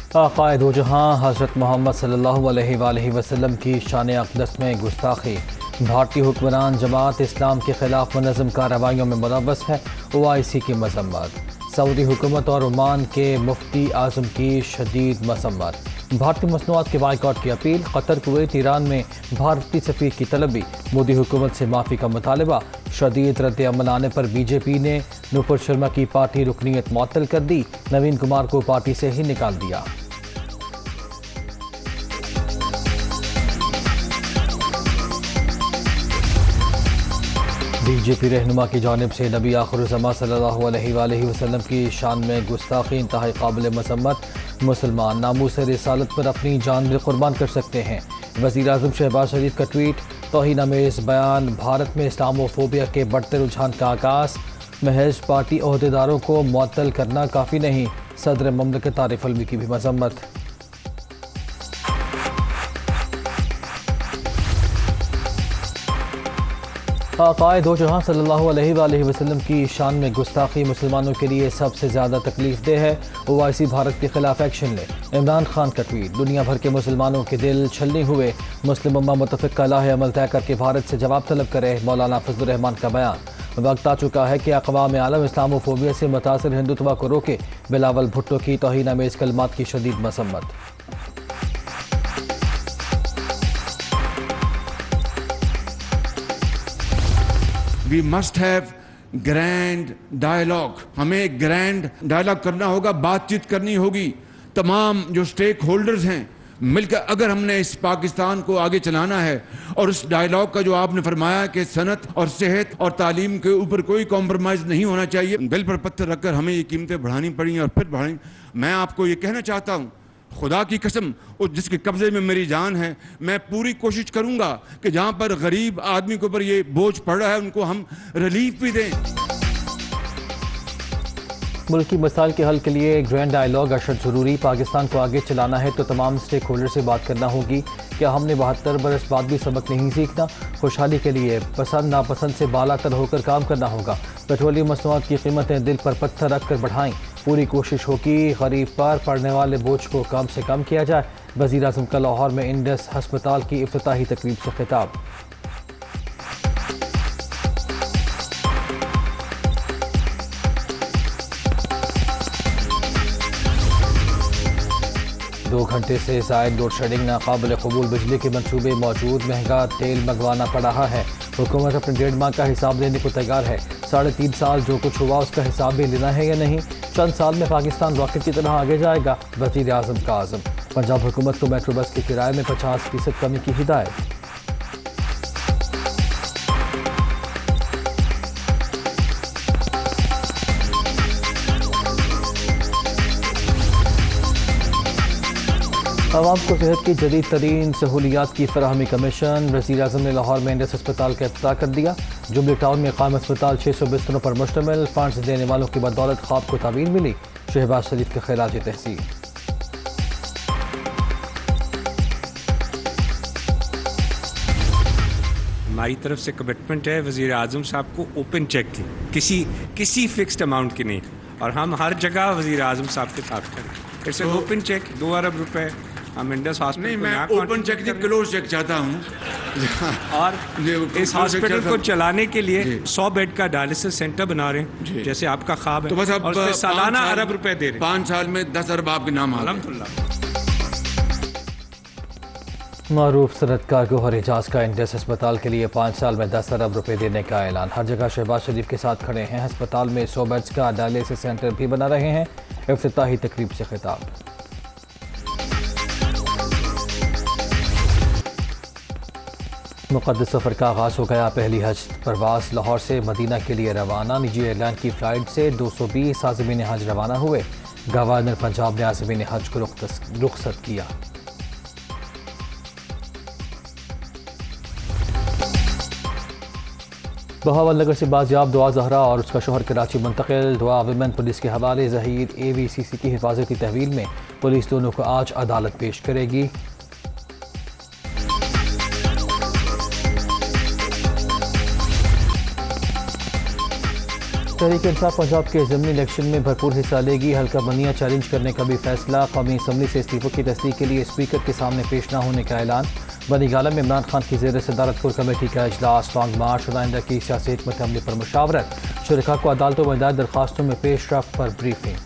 आक़ाए दो जहां हज़रत मोहम्मद सल्लल्लाहु अलैहि वसल्लम की शान अक़दस में गुस्ताखी। भारतीय हुक्मरान जमात इस्लाम के ख़िलाफ़ मुनज़्ज़म कार्रवाइयों में मुलव्वस है। OIC की मज़म्मत। सऊदी हुकूमत और ओमान के मुफ्ती आज़म की शदीद मज़म्मत। भारतीय मसनूआत के बाइकॉट की अपील। कतर, कुवैत, ईरान में भारतीय सफ़ीर की तलबी। मोदी हुकूमत से माफ़ी का मुतालबा। शदीद रद्द अमल आने पर BJP ने नूपुर शर्मा की पार्टी रुकनीत मुअत्तल कर दी। नवीन कुमार को पार्टी से ही निकाल दिया। BJP रहनुमा की जानिब से नबी आखिरुज़्ज़मा सल्लल्लाहु अलैहि वसल्लम की शान में गुस्ताखी इंतहाई काबिल मज़म्मत। मुसलमान नामूस रिसालत पर अपनी जान भी कुर्बान कर सकते हैं। वज़ीर आज़म शहबाज शरीफ का ट्वीट। तौहीन-आमेज़ बयान। भारत में इस्लामोफोबिया के बढ़ते रुझान का आगाज़। महज पार्टी ओहदेदारों को मुअत्तल करना काफ़ी नहीं। सदर ममलकत आरिफ अलवी की भी मज़म्मत। आक़ाए दो जहां सल्लल्लाहु अलैहि वसल्लम की शान में गुस्ताखी मुसलमानों के लिए सबसे ज़्यादा तकलीफ देह है। OIC भारत के खिलाफ एक्शन ले। इमरान खान का ट्वीट। दुनिया भर के मुसलमानों के दिल छलनी हुए। मुस्लिम उम्मा मुतफ़िक़ लाहे अमल तय करके भारत से जवाब तलब करे। मौलाना फजलुर रहमान का बयान। वक्त आ चुका है कि अक़वाम आलम इस्लामोफोबिया से मुतासिर हिंदुत्व को रोके। बिलावल भुट्टो की तौहीन-आमेज़ कलमात की शदीद मज़म्मत। We must have grand dialogue. हमें ग्रैंड डायलॉग करना होगा, बातचीत करनी होगी। तमाम जो स्टेक होल्डर्स हैं मिलकर अगर हमने इस पाकिस्तान को आगे चलाना है, और उस डायलॉग का जो आपने फरमाया कि सनत और सेहत और तालीम के ऊपर कोई कॉम्प्रोमाइज़ नहीं होना चाहिए, दिल पर पत्थर रखकर हमें ये कीमतें बढ़ानी पड़ी और फिर बढ़ानी। मैं आपको ये कहना चाहता हूँ, खुदा की कसम, उस जिसके कब्जे में मेरी जान है, मैं पूरी कोशिश करूंगा कि जहां पर गरीब आदमी के ऊपर ये बोझ पड़ रहा है उनको हम रिलीफ भी दें। मुल्की मसाइल के हल के लिए ग्रैंड डायलॉग अशद ज़रूरी। पाकिस्तान को आगे चलाना है तो तमाम स्टेक होल्डर से बात करना होगी। क्या हमने 72 बरस बाद भी सबक नहीं सीखना? खुशहाली के लिए पसंद नापसंद से बालातर होकर काम करना होगा। पेट्रोलियम मसनूआत की कीमतें दिल पर पत्थर रख कर बढ़ाएं। पूरी कोशिश होगी गरीब पर पड़ने वाले बोझ को कम से कम किया जाए। वज़ीर आज़म का लाहौर में इंडस हस्पताल की इफ्तिताही तकरीब से खिताब। दो घंटे से ज़ायद लोड शेडिंग नाकाबिल कबूल। बिजली के मंसूबे मौजूद। महंगा तेल मंगवाना पड़ रहा है। हुकूमत अपने 1.5 माह का हिसाब देने को तैयार है। 3.5 साल जो कुछ हुआ उसका हिसाब भी लेना है या नहीं? चंद साल में पाकिस्तान रॉकेट की तरह आगे जाएगा। वज़ीर आज़म का आज़म। पंजाब हुकूमत को मेट्रो बस के किराए में 50% कमी की हिदायत। आवाम को सेहत की जदीद तरीन सहूलियात की फराहमी कमीशन। वज़ीर आज़म ने लाहौर में इंडस अस्पताल का इफ्तिताह कर दिया। जुबली टाउन में कायम अस्पताल 600 बिस्तरों पर मुश्तमिल। फंड्स देने वालों की बदौलत ख्वाब को ताबीर मिली। शहबाज शरीफ के खिराज तहसील। हमारी तरफ से कमिटमेंट है वज़ीर आज़म साहब को ओपन चेक की, किसी फिक्स्ड अमाउंट की नहीं, और हम हर जगह वज़ीर आज़म साहब के साथ करें। It's an open check. 2 अरब रुपए हम इंडस हॉस्पिटल नहीं, मैं ओपन चेक नहीं, क्लोज चेक चाहता हूँ। और इस हॉस्पिटल को चलाने के लिए 100 बेड का डायलिसिस सेंटर बना रहे हैं, जैसे आपका ख्वाब है। तो बस अब सालाना अरब रुपए दे रहे हैं। 5 साल में 10 अरब आपके नाम आ अल्हम्दुलिल्लाह। मारूफ सनतकार गौहर एजाज का इंडस अस्पताल के लिए 5 साल में 10 अरब रुपए देने का ऐलान। हर जगह शहबाज शरीफ के साथ खड़े हैं। अस्पताल में 100 बेड्स का डायलिसिस सेंटर भी बना रहे हैं। इफ्तिताही तकरीब से खिताब। मुक़द्दस सफ़र का आगाज़ हो गया। पहली हज परवाज़ लाहौर से मदीना के लिए रवाना। निजी एयरलाइन की फ़्लाइट से 220 आज़मीन हज रवाना हुए। गवर्नर पंजाब ने आज़मीन हज को रुख़सत किया। बहावल नगर से बाजियाब दुआ जहरा और उसका शोहर कराची मुंतकिल। दुआ विमेन पुलिस के हवाले। ज़हीर AVCC की हिफाजती तहवील में पुलिस दोनों को आज अदालत पेश करेगी। तहरीक इंसाफ पंजाब के ज़िमनी इलेक्शन में भरपूर हिस्सा लेगी। हल्का बंदियाँ चैलेंज करने का भी फैसला। कौमी असम्बली से इस्तीफों की तस्दीक के लिए स्पीकर के सामने पेश न होने का ऐलान। बनीगाला में इमरान खान की ज़ेर सदारत कोर कमेटी का इजलास। लॉन्ग मार्च और आइंदा की सियासी हिकमत अमली पर मुशावरत। शुरका को अदालतों में दायर दरखास्तों में पेशरफ्त पर ब्रीफिंग।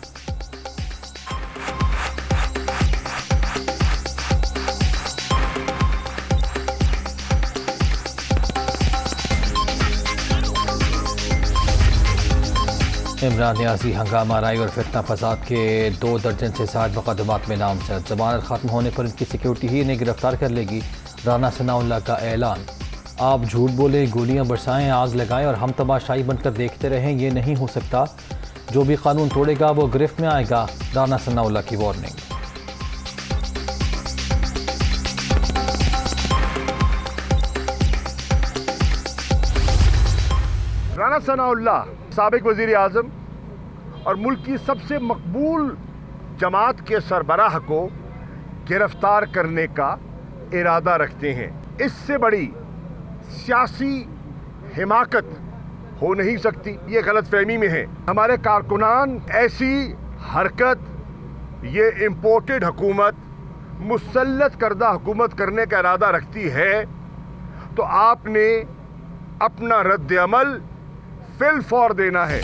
इमरान नियाज़ी हंगामा राई और फितना फसाद के 2 दर्जन से ज़ायद मुकदमात में नामज़द। ज़मानत ख़त्म होने पर इनकी सिक्योरिटी ही इन्हें गिरफ्तार कर लेगी। राना सनाउल्लाह का ऐलान। आप झूठ बोले, गोलियां बरसाएं, आग लगाएं और हम तमाशाई बनकर देखते रहें, ये नहीं हो सकता। जो भी कानून तोड़ेगा वो गिरफ्त में आएगा। राना सनाउल्लाह की वार्निंग। राना सनाउल्लाह साबिक वज़ीर आज़म और मुल्क की सबसे मकबूल जमात के सरबराह को गिरफ्तार करने का इरादा रखते हैं। इससे बड़ी सियासी हिमाकत हो नहीं सकती। ये गलतफहमी में है। हमारे कारकुनान ऐसी हरकत, ये इम्पोर्टेड हुकूमत, मुसल्लत करदा हुकूमत करने का इरादा रखती है तो आपने अपना रद्द अमल फिल फौर देना है।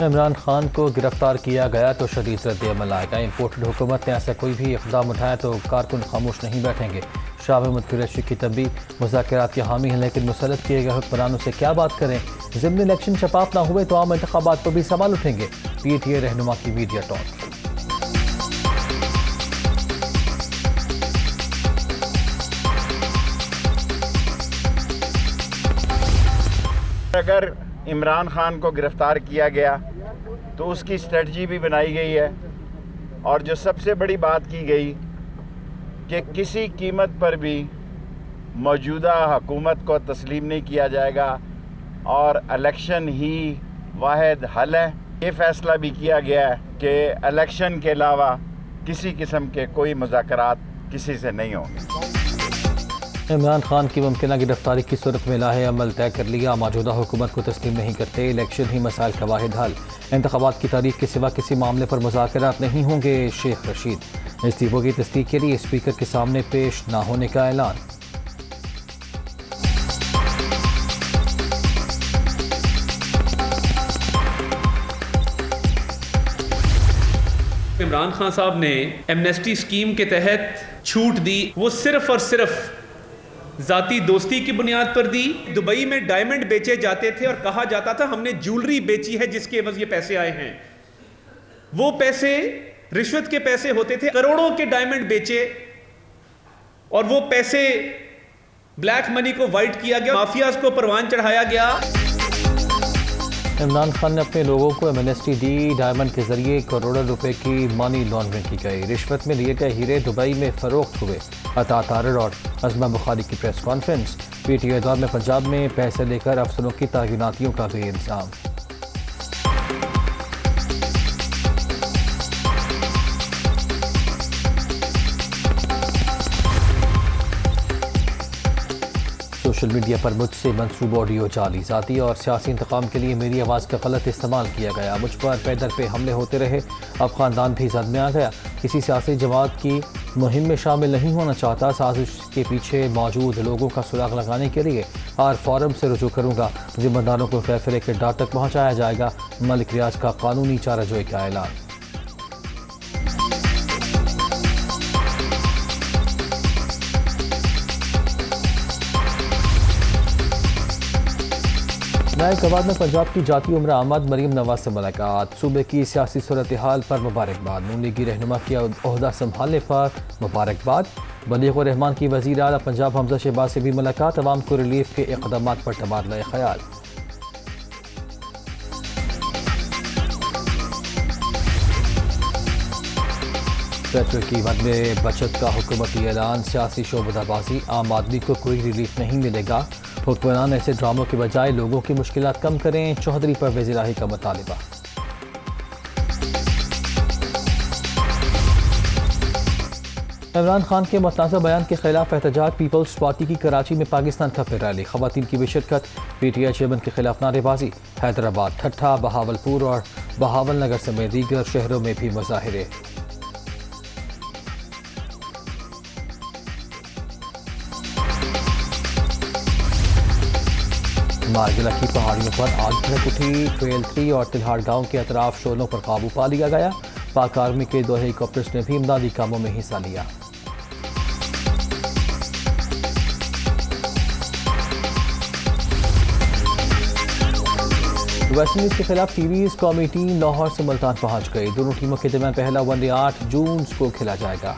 इमरान खान को गिरफ्तार किया गया तो शदीद रद्द अमल आएगा। इम्पोर्टेड हुकूमत ने ऐसा कोई भी इक़दाम उठाया तो कारकुन खामोश नहीं बैठेंगे। शाह महमूद कुरैशी की तंबीह। मुज़ाकरात के हामी हैं लेकिन मुसल्लत किए गए हुक्मरानों से क्या बात करें। ज़िमनी इलेक्शन शफाफ ना हुए तो आम इंतखाबात पर भी सवाल उठेंगे। PTI रहनुमा की मीडिया टॉक। अगर इमरान खान को गिरफ्तार किया गया तो उसकी स्ट्रेटजी भी बनाई गई है और जो सबसे बड़ी बात की गई कि किसी कीमत पर भी मौजूदा हुकूमत को तस्लीम नहीं किया जाएगा और इलेक्शन ही वाहिद हल है। ये फैसला भी किया गया है कि इलेक्शन के अलावा किसी किस्म के कोई मुज़ाकरात किसी से नहीं होंगे। इमरान खान की मुमकिन गिरफ्तारी की सूरत में लाहे अमल तय कर लिया। मौजूदा हुकूमत को तस्लीम नहीं करते। इलेक्शन ही मसाइल का वाहिद हल। इंतखाबात की तारीख के सिवा किसी मामले पर मुज़ाकरात नहीं होंगे। शेख रशीद। इस्तीफों की तस्दीक के लिए स्पीकर के सामने पेश न होने का ऐलान। इमरान खान साहब ने एमनेस्टी स्कीम के तहत छूट दी, वो सिर्फ और सिर्फ जाती दोस्ती की बुनियाद पर दी। दुबई में डायमंड बेचे जाते थे और कहा जाता था हमने ज्वेलरी बेची है जिसके एवज ये पैसे आए हैं। वो पैसे रिश्वत के पैसे होते थे। करोड़ों के डायमंड बेचे और वो पैसे ब्लैक मनी को वाइट किया गया, माफियाज को परवान चढ़ाया गया। इमरान खान ने अपने लोगों को एमनेस्टी दी। डायमंड के जरिए करोड़ों रुपए की मनी लॉन्ड्रिंग की गई। रिश्वत में लिए गए हीरे दुबई में फरोख्त हुए। अता तारर और अज़मा बुखारी की प्रेस कॉन्फ्रेंस। PTI दौर में पंजाब में पैसे लेकर अफसरों की तैनातियों का भी इल्ज़ाम। सोशल मीडिया पर मुझसे मंसूब ऑडियो जाली, ज़ाती और सियासी इंतकाम के लिए मेरी आवाज़ का गलत इस्तेमाल किया गया। मुझ पर पैदर पे हमले होते रहे। अब ख़ानदान भी जद में आ गया। किसी सियासी जमात की मुहिम में शामिल नहीं होना चाहता। साजिश के पीछे मौजूद लोगों का सुराग लगाने के लिए आर फोरम से रुजू करूँगा। जिम्मेदारों को फैसले के डाट तक पहुँचाया जाएगा। मलिक रियाज का कानूनी चाराजोई का ऐलान। नायब कबाद में पंजाब की जाती उम्र आमद मरीम नवाज से मुलाकात। सूबे की सियासी सूरत हाल पर मुबारकबाद। नून लीगी रहनुमा की ओहदा संभालने पर मुबारकबाद। बलीग रहमान की वज़ीर आला पंजाब हमजा शहबाज से भी मुलाकात। अवाम को रिलीफ के इक़दामात पर तबादला ख्याल। पेट्रोल की कीमत में बचत का हुकूमती ऐलान। सियासी शोबदाबाजी। आम आदमी को कोई रिलीफ नहीं मिलेगा। हुक्मरान ऐसे ड्रामों के बजाय लोगों की मुश्किलात कम करें। चौधरी परवेज़ इलाही का मुतालिबा। इमरान खान के मुतनाज़ा बयान के खिलाफ एहतजाज। पीपल्स पार्टी की कराची में पाकिस्तान का फिर रैली, खवातीन की भी शिरकत। PTI चेयरमैन के खिलाफ नारेबाजी। हैदराबाद, ठट्ठा, बहावलपुर और बहावल नगर समेत दीगर शहरों में भी मुजाहिरे। मारगिला की पहाड़ियों पर आग भड़क उठी। ट्रेल 3 और तिल्हाड़ गांव के अतराफ शोलों पर काबू पा लिया गया। पाक आर्मी के 2 हेलीकॉप्टर्स ने भी इमदादी कामों में हिस्सा लिया। वेस्ट इंडीज के खिलाफ सीरीज कौमी टीम लाहौर से मुल्तान पहुंच गई। दोनों टीमों के दरमियान पहला वनडे 8 जून को खेला जाएगा।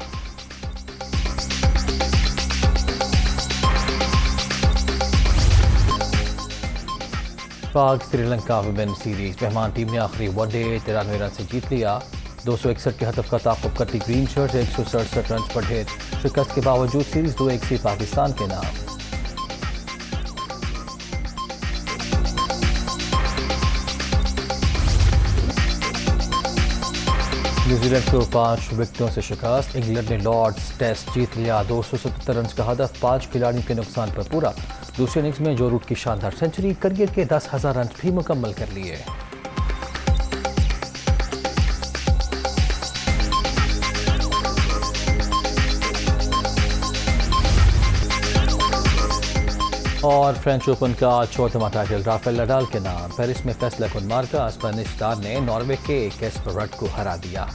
पाक श्रीलंका वुमेन सीरीज मेहमान टीम ने आखिरी वनडे 93 रन से जीत लिया। 261 के हदफ का ताक़ुब करती ग्रीन शर्ट 167 रन पर ढेर। शिकस्त के बावजूद सीरीज 2-1 से पाकिस्तान के नाम। न्यूजीलैंड को 5 विकेटों से शिकस्त। इंग्लैंड ने लॉर्ड्स टेस्ट जीत लिया। 277 रन का हदफ 5 खिलाड़ियों के नुकसान पर पूरा। दूसरे इनिंग्स में जो रूट की शानदार सेंचुरी, करियर के 10,000 रन भी मुकम्मल कर लिए। और फ्रेंच ओपन का 4वां टाइटल राफेल नडाल के नाम। पेरिस में फैसला कुन मार्का। स्पेनिश स्टार ने नॉर्वे के कैस्पर रड को हरा दिया।